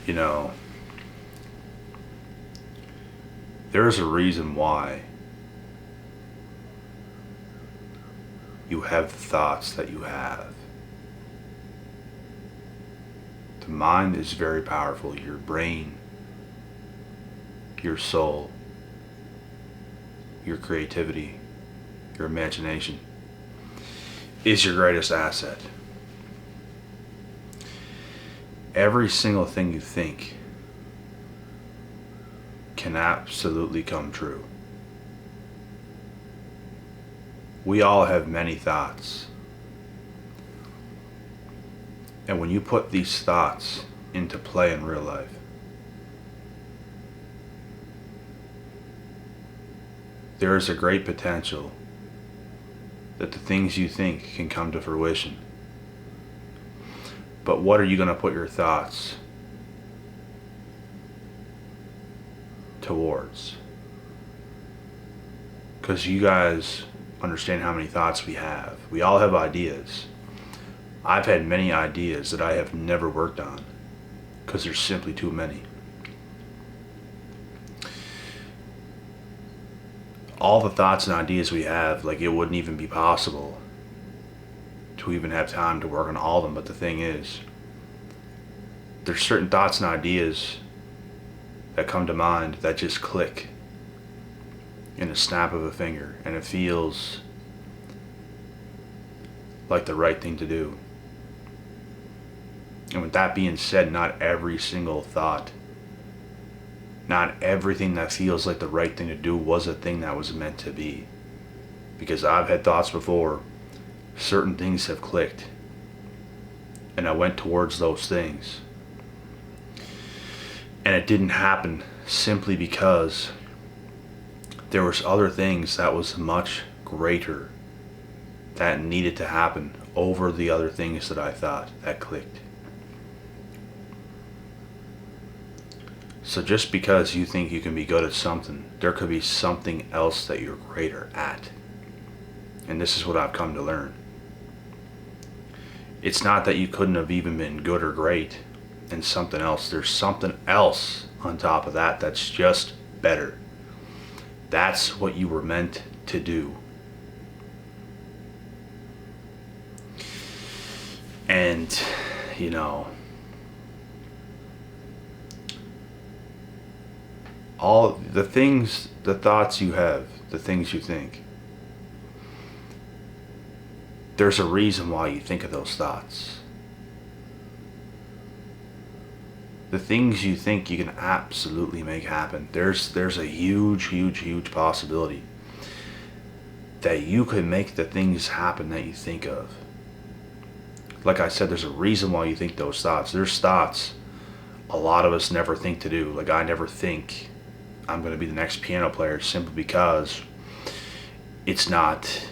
You know, there's a reason why you have the thoughts that you have. The mind is very powerful. Your brain, your soul, your creativity, your imagination is your greatest asset. Every single thing you think can absolutely come true. We all have many thoughts. And when you put these thoughts into play in real life, there is a great potential that the things you think can come to fruition. But what are you going to put your thoughts towards? Because you guys understand how many thoughts we have. We all have ideas. I've had many ideas that I have never worked on because there's simply too many. All the thoughts and ideas we have, like, it wouldn't even be possible to even have time to work on all of them. But the thing is, there's certain thoughts and ideas that come to mind that just click in a snap of a finger, and it feels like the right thing to do. And with that being said, not every single thought, not everything that feels like the right thing to do was a thing that was meant to be. Because I've had thoughts before, certain things have clicked, and I went towards those things. And it didn't happen simply because there was other things that was much greater that needed to happen over the other things that I thought that clicked. So just because you think you can be good at something, there could be something else that you're greater at. And this is what I've come to learn. It's not that you couldn't have even been good or great in something else. There's something else on top of that that's just better. That's what you were meant to do. And, you know, all the things, the thoughts you have, the things you think, there's a reason why you think of those thoughts. The things you think you can absolutely make happen. There's a huge possibility that you could make the things happen that you think of. Like I said, there's a reason why you think those thoughts. There's thoughts a lot of us never think to do. Like, I never think I'm going to be the next piano player simply because it's not,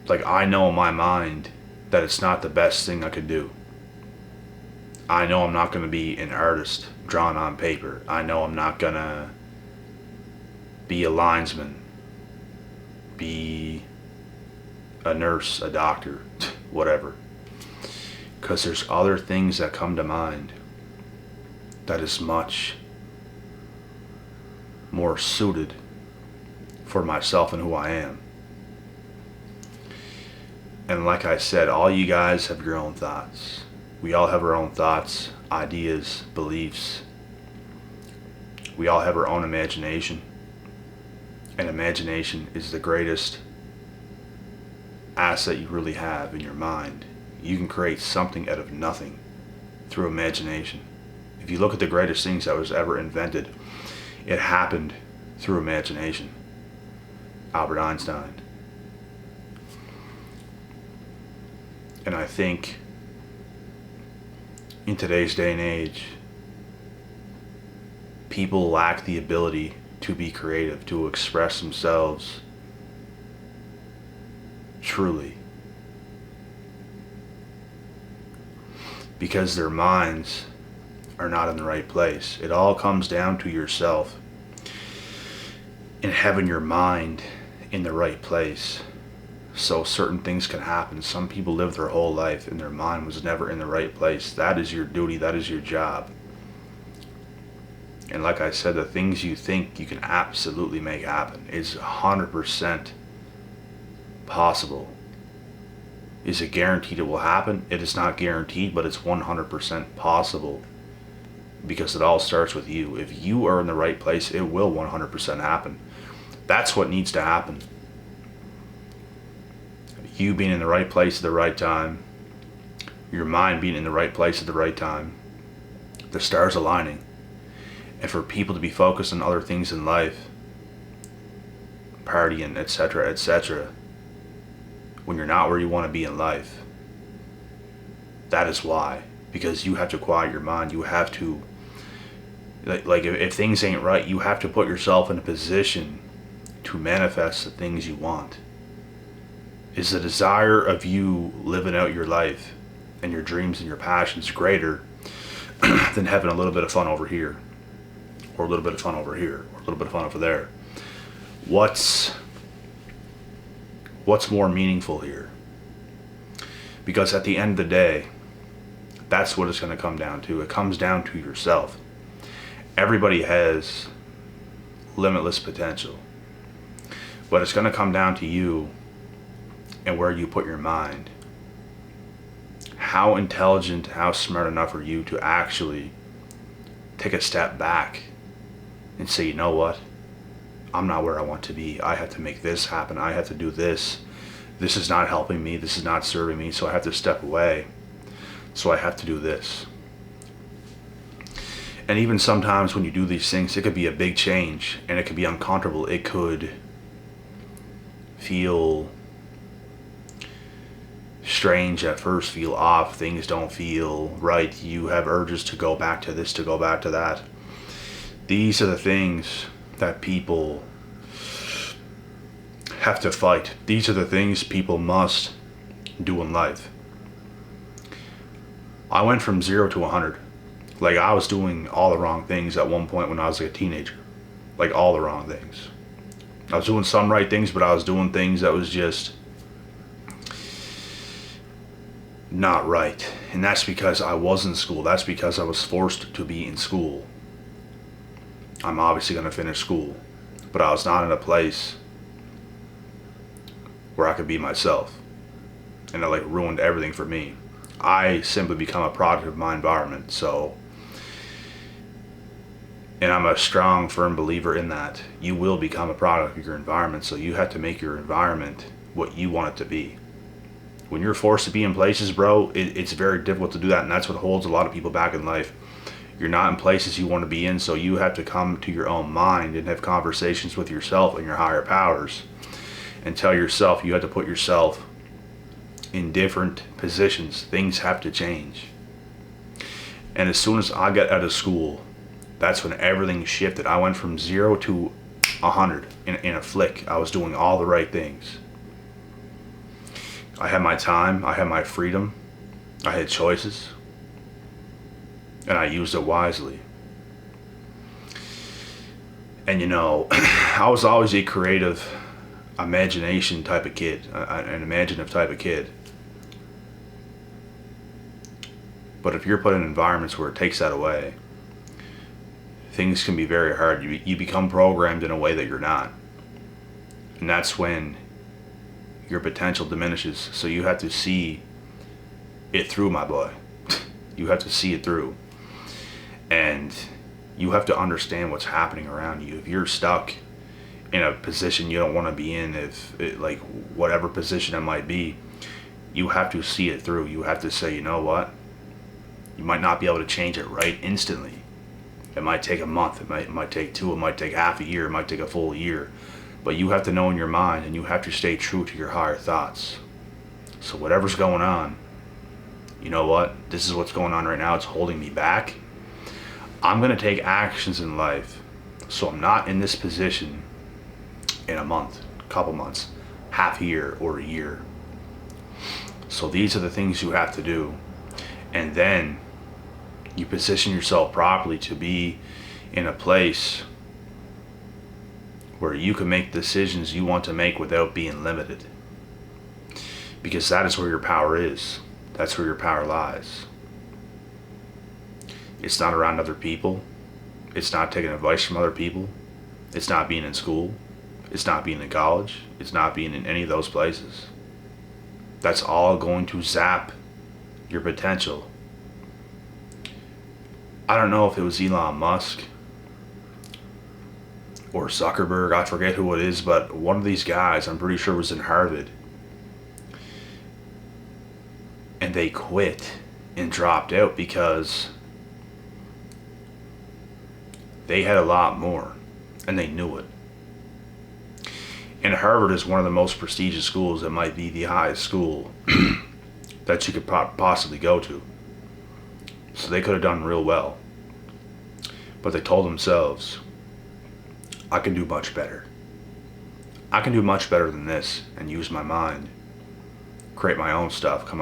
like, I know in my mind that it's not the best thing I could do. I know I'm not going to be an artist drawn on paper. I know I'm not going to be a linesman, be a nurse, a doctor, whatever. Because there's other things that come to mind that is much more suited for myself and who I am. And like I said, all you guys have your own thoughts. We all have our own thoughts, ideas, beliefs. We all have our own imagination. And imagination is the greatest asset you really have in your mind. You can create something out of nothing through imagination. If you look at the greatest things that was ever invented, it happened through imagination. Albert Einstein. And I think in today's day and age, people lack the ability to be creative, to express themselves truly. Because their minds are not in the right place. It all comes down to yourself and having your mind in the right place so certain things can happen. Some people live their whole life and their mind was never in the right place. That is your duty, that is your job. And like I said, the things you think you can absolutely make happen is 100% possible. Is it guaranteed it will happen? It is not guaranteed, but it's 100% possible, because it all starts with you. If you are in the right place, it will 100% happen. That's what needs to happen. You being in the right place at the right time, your mind being in the right place at the right time, the stars aligning, and for people to be focused on other things in life, partying, etc., etc., when you're not where you want to be in life. That is why. Because you have to quiet your mind. You have to, like if things ain't right, you have to put yourself in a position to manifest the things you want. Is the desire of you living out your life and your dreams and your passions greater than having a little bit of fun over here, or a little bit of fun over here, or a little bit of fun over there? What's more meaningful here? Because at the end of the day, that's what it's going to come down to. It comes down to yourself. Everybody has limitless potential, but it's going to come down to you and where you put your mind. How intelligent, how smart enough are you to actually take a step back and say, you know what? I'm not where I want to be. I have to make this happen. I have to do this. This is not helping me. This is not serving me. So I have to step away. So I have to do this. And even sometimes when you do these things, it could be a big change and it could be uncomfortable. It could feel strange at first, feel off. Things don't feel right. You have urges to go back to this, to go back to that. These are the things that people have to fight. These are the things people must do in life. I went from 0 to 100. Like, I was doing all the wrong things at one point when I was like a teenager. Like, all the wrong things. I was doing some right things, but I was doing things that was just not right. And that's because I was in school. That's because I was forced to be in school. I'm obviously going to finish school, but I was not in a place where I could be myself, and it like ruined everything for me. I simply become a product of my environment. So, and I'm a strong, firm believer in that. You will become a product of your environment, so you have to make your environment what you want it to be. When you're forced to be in places, bro, it's very difficult to do that, and that's what holds a lot of people back in life. You're not in places you want to be in, so you have to come to your own mind and have conversations with yourself and your higher powers and tell yourself you have to put yourself in different positions. Things have to change. And as soon as I got out of school, that's when everything shifted. I went from 0 to 100 in a flick. I was doing all the right things. I had my time, I had my freedom, I had choices, and I used it wisely. And you know, I was always a creative, imagination type of kid, an imaginative type of kid. But if you're put in environments where it takes that away, things can be very hard. You become programmed in a way that you're not. And that's when your potential diminishes. So you have to see it through, my boy. You have to see it through. And you have to understand what's happening around you. If you're stuck in a position you don't want to be in, like whatever position it might be, you have to see it through. You have to say, you know what? You might not be able to change it right instantly. It might take a month, it might take 2, it might take half a year, it might take a full year. But you have to know in your mind, and you have to stay true to your higher thoughts. So whatever's going on, you know what? This is what's going on right now. It's holding me back. I'm going to take actions in life so I'm not in this position in a month, a couple months, half a year, or a year. So these are the things you have to do. And then you position yourself properly to be in a place where you can make decisions you want to make without being limited. Because that is where your power is. That's where your power lies. It's not around other people. It's not taking advice from other people. It's not being in school. It's not being in college. It's not being in any of those places. That's all going to zap your potential. I don't know if it was Elon Musk or Zuckerberg, I forget who it is, but one of these guys, I'm pretty sure, was in Harvard. And they quit and dropped out because they had a lot more and they knew it. And Harvard is one of the most prestigious schools. It might be the highest school that you could possibly go to. So they could have done real well. But they told themselves, I can do much better. I can do much better than this and use my mind, create my own stuff, come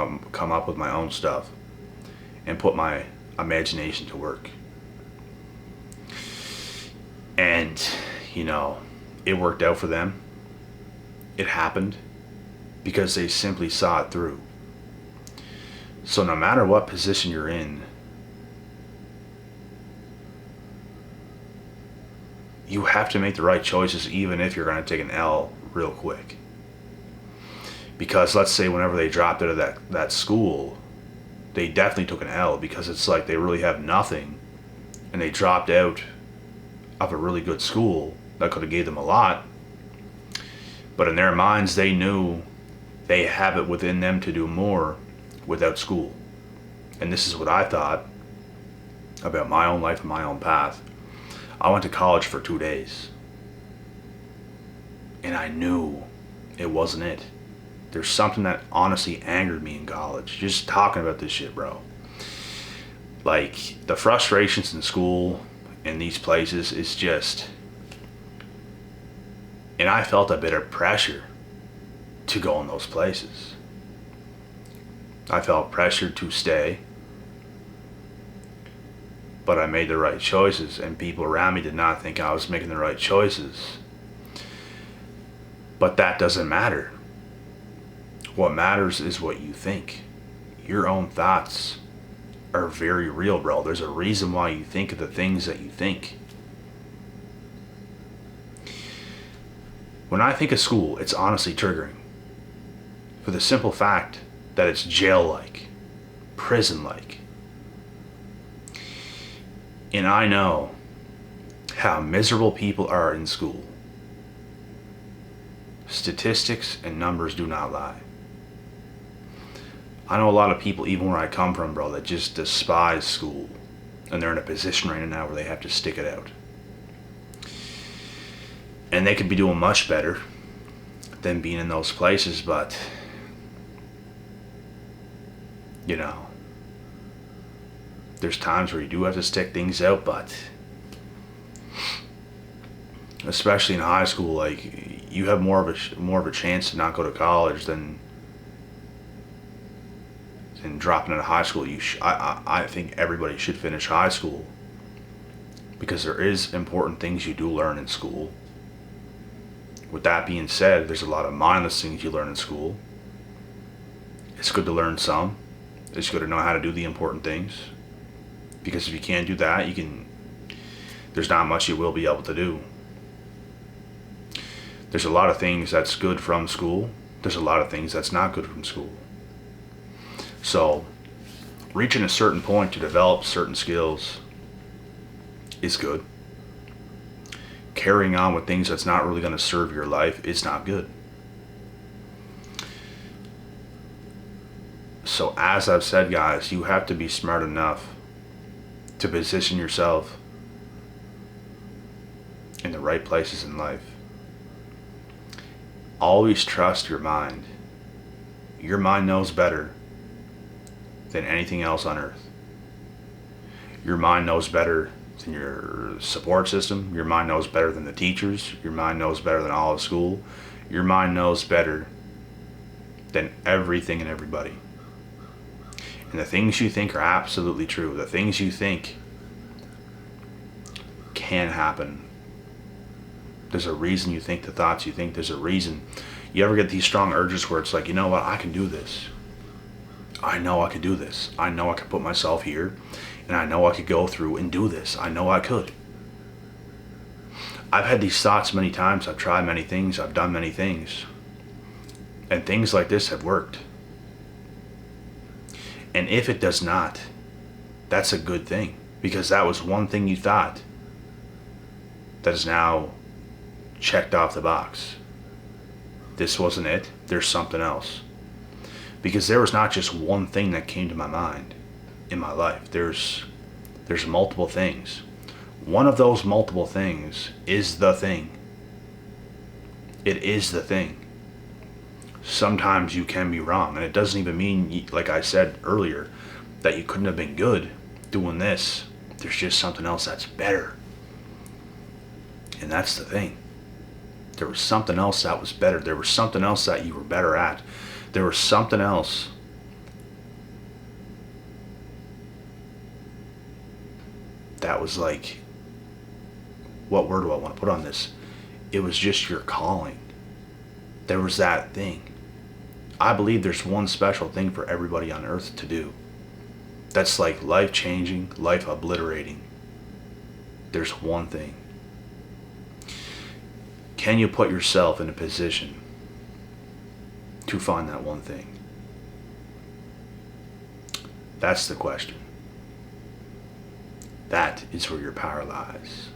up with my own stuff, and put my imagination to work. And, it worked out for them. It happened because they simply saw it through. So no matter what position you're in, you have to make the right choices, even if you're going to take an L real quick. Because let's say whenever they dropped out of that school, they definitely took an L, because it's like they really have nothing and they dropped out of a really good school that could have gave them a lot. But in their minds, they knew they have it within them to do more without school. And this is what I thought about my own life and my own path. I went to college for 2 days. And I knew it wasn't it. There's something that honestly angered me in college. Just talking about this shit, bro. Like, the frustrations in school in these places is just... And I felt a bit of pressure to go in those places. I felt pressured to stay. But I made the right choices, and people around me did not think I was making the right choices. But that doesn't matter. What matters is what you think. Your own thoughts are very real, bro. There's a reason why you think of the things that you think. When I think of school, it's honestly triggering. For the simple fact that it's jail-like, prison-like. And I know how miserable people are in school. Statistics and numbers do not lie. I know a lot of people, even where I come from, bro, that just despise school. And they're in a position right now where they have to stick it out. And they could be doing much better than being in those places, but, there's times where you do have to stick things out, but especially in high school, like, you have more of a chance to not go to college than dropping out of high school. I think everybody should finish high school, because there is important things you do learn in school. With that being said, there's a lot of mindless things you learn in school. It's good to learn some. It's good to know how to do the important things. Because if you can't do that, there's not much you will be able to do. There's a lot of things that's good from school. There's a lot of things that's not good from school. So, reaching a certain point to develop certain skills is good. Carrying on with things that's not really going to serve your life is not good. So, as I've said, guys, you have to be smart enough to position yourself in the right places in life. Always trust your mind. Your mind knows better than anything else on earth. Your mind knows better than your support system. Your mind knows better than the teachers. Your mind knows better than all of school. Your mind knows better than everything and everybody. And the things you think are absolutely true. The things you think can happen. There's a reason you think the thoughts you think. There's a reason You ever get these strong urges where it's like, you know what, I can do this. I know I could do this. I know I could put myself here, and I know I could go through and do this. I know I could. I've had these thoughts many times. I've tried many things. I've done many things. And things like this have worked. And if it does not, that's a good thing. Because that was one thing you thought that is now checked off the box. This wasn't it. There's something else. Because there was not just one thing that came to my mind in my life. There's multiple things. One of those multiple things is the thing. It is the thing. Sometimes you can be wrong, and it doesn't even mean, like I said earlier, that you couldn't have been good doing this. There's just something else that's better. And that's the thing. There was something else that was better. There was something else that you were better at. There was something else that was like, what word do I want to put on this? It was just your calling. There was that thing. I believe there's one special thing for everybody on earth to do. That's like life-changing, life-obliterating. There's one thing. Can you put yourself in a position to find that one thing? That's the question. That is where your power lies.